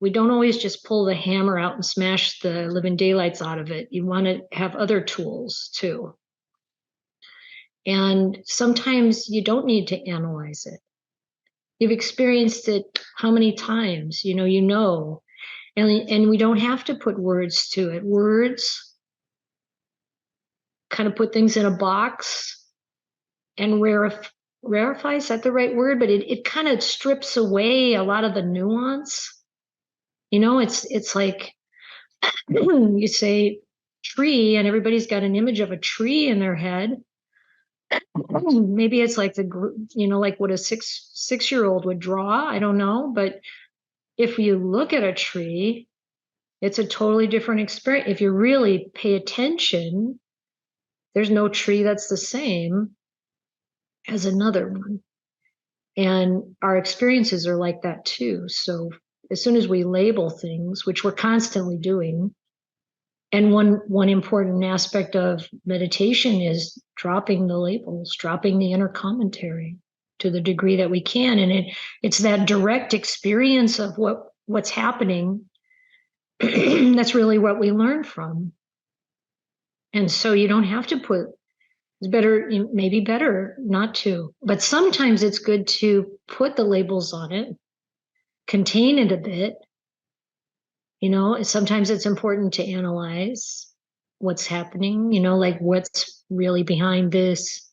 We don't always just pull the hammer out and smash the living daylights out of it. You want to have other tools too. And sometimes you don't need to analyze it. You've experienced it how many times? And we don't have to put words to it. Words kind of put things in a box and rarefy, is that the right word? But it kind of strips away a lot of the nuance. It's like you say tree and everybody's got an image of a tree in their head. Maybe it's like like what a six-year-old would draw. I don't know. But if you look at a tree, it's a totally different experience. If you really pay attention, there's no tree that's the same as another one. And our experiences are like that too. So as soon as we label things, which we're constantly doing, and one important aspect of meditation is dropping the labels, dropping the inner commentary to the degree that we can. And it's that direct experience of what's happening. That's really what we learn from. And so you don't have to it's better, maybe better not to, but sometimes it's good to put the labels on it, contain it a bit. Sometimes it's important to analyze what's happening, like what's really behind this.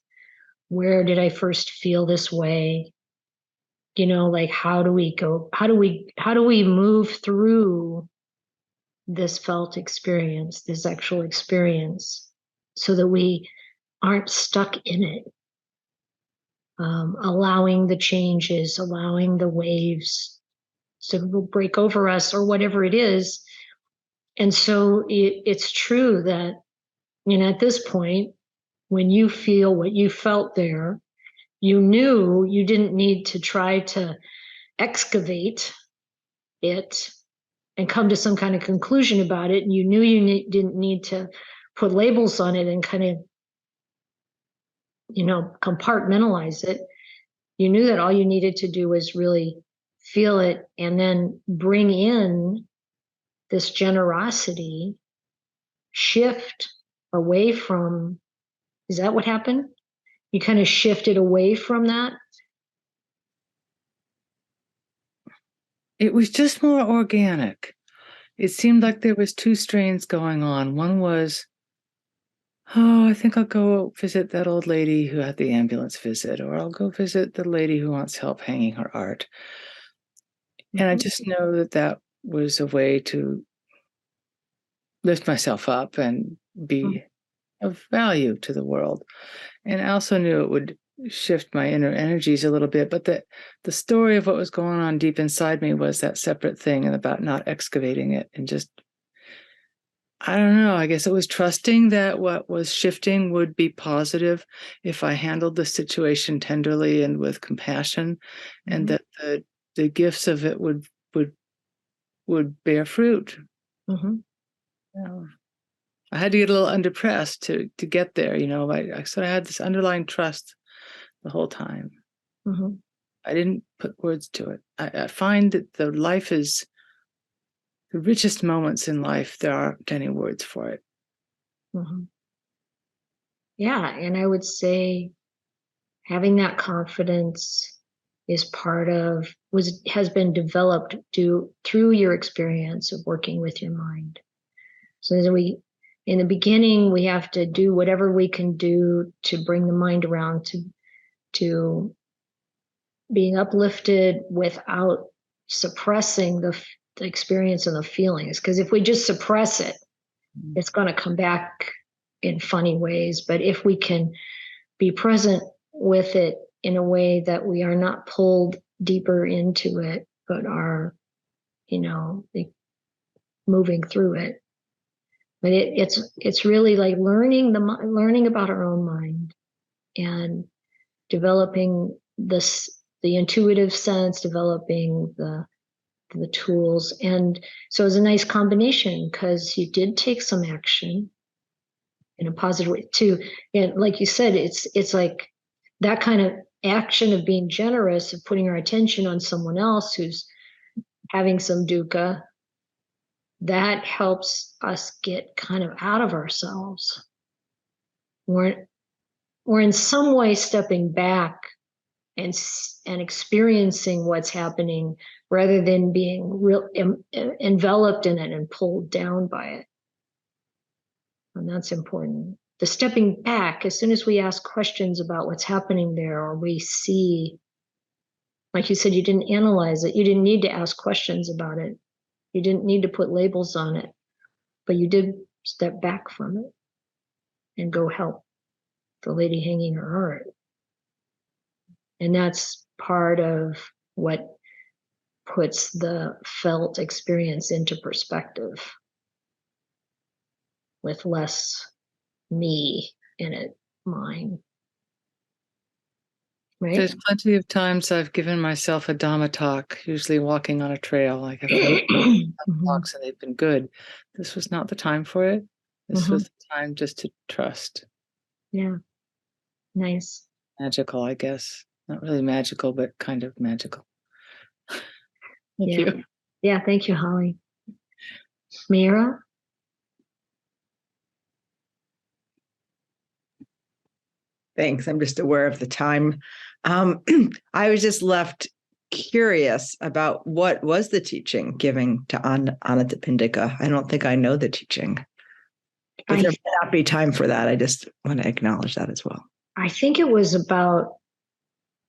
Where did I first feel this way? Like how do we move through this felt experience, this actual experience, so that we aren't stuck in it. allowing the changes, allowing the waves to break over us or whatever it is. And so it's true that, at this point, when you feel what you felt there, you knew you didn't need to try to excavate it and come to some kind of conclusion about it. And you knew you didn't need to put labels on it and kind of, compartmentalize it. You knew that all you needed to do was really feel it and then bring in this generosity, shift away from, is that what happened? You kind of shifted away from that? It was just more organic. It seemed like there was two strains going on. One was, oh, I think I'll go visit that old lady who had the ambulance visit, or I'll go visit the lady who wants help hanging her art. And I just know that that was a way to lift myself up and be of value to the world. And I also knew it would shift my inner energies a little bit, but the story of what was going on deep inside me was that separate thing and about not excavating it and just, I don't know, I guess it was trusting that what was shifting would be positive if I handled the situation tenderly and with compassion, and that the gifts of it would bear fruit. I had to get a little underpressed to get there, I sort of had this underlying trust the whole time. I didn't put words to it. I find that the richest moments in life, there aren't any words for it. Yeah, and I would say having that confidence is part of, has been developed through your experience of working with your mind. So in the beginning, we have to do whatever we can do to bring the mind around to being uplifted without suppressing the experience and the feelings. Because if we just suppress it, it's going to come back in funny ways. But if we can be present with it in a way that we are not pulled deeper into it, but are, moving through it. But it's really like learning about our own mind and developing the intuitive sense, developing the tools. And so it's a nice combination because you did take some action in a positive way too. And like you said, it's like that kind of action of being generous, of putting our attention on someone else who's having some dukkha, that helps us get kind of out of ourselves. We're in some way stepping back and experiencing what's happening rather than being enveloped in it and pulled down by it. And that's important. The stepping back, as soon as we ask questions about what's happening there, or we see, like you said, you didn't analyze it. You didn't need to ask questions about it. You didn't need to put labels on it, but you did step back from it and go help the lady hanging her art. And that's part of what puts the felt experience into perspective with less me in it, mine. Right? There's plenty of times I've given myself a Dhamma talk, usually walking on a trail. Like I've talks and they've been good. This was not the time for it. This was the time just to trust. Yeah. Nice. Magical, I guess. Not really magical, but kind of magical. Thank you. Yeah, thank you, Holly. Mira? Thanks. I'm just aware of the time. I was just left curious about what was the teaching giving to Anathapindika. I don't think I know the teaching. But there may not be time for that. I just want to acknowledge that as well. I think it was about,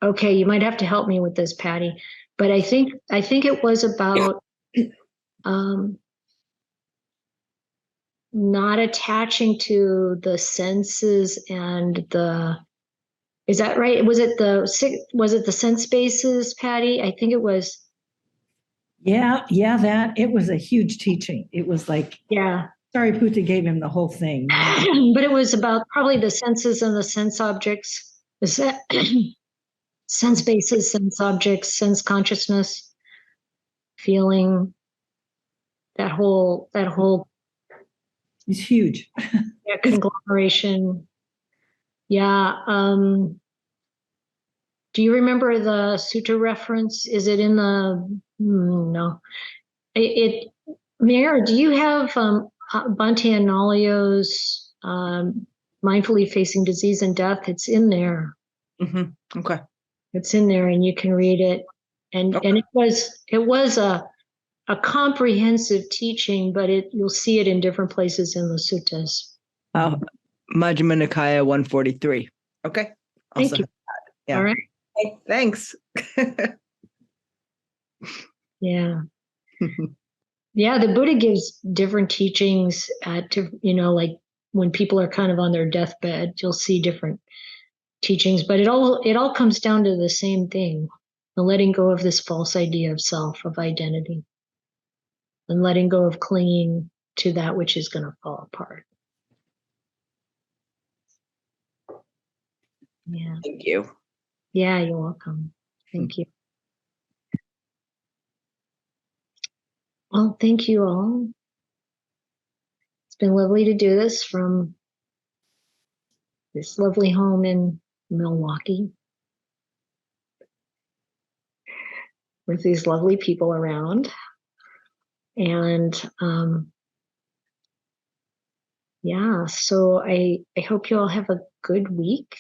okay, you might have to help me with this, Patty, but I think it was about not attaching to the senses and the Is that right? Was it the sense bases, Patty? I think it was. Yeah, that it was a huge teaching. It was like, Yeah. Sariputta gave him the whole thing. But it was about probably the senses and the sense objects. Is that sense bases, sense objects, sense consciousness, feeling, that whole It's huge. yeah, conglomeration. Yeah. Do you remember the sutta reference? Is it in the no? Mayor, do you have Bhante Analayo's Mindfully Facing Disease and Death? It's in there. Okay. It's in there, and you can read it. And Okay. and it was a comprehensive teaching, but you'll see it in different places in the suttas. Majjhima Nikaya 143. Okay. Thank you. Yeah. All right. Hey, thanks. Yeah. Yeah, the Buddha gives different teachings like when people are kind of on their deathbed, you'll see different teachings, but it all comes down to the same thing, the letting go of this false idea of self, of identity, and letting go of clinging to that which is going to fall apart. Yeah. Thank you. Yeah, you're welcome. Thank you. Well, thank you all. It's been lovely to do this from this lovely home in Milwaukee with these lovely people around. And yeah, so I hope you all have a good week.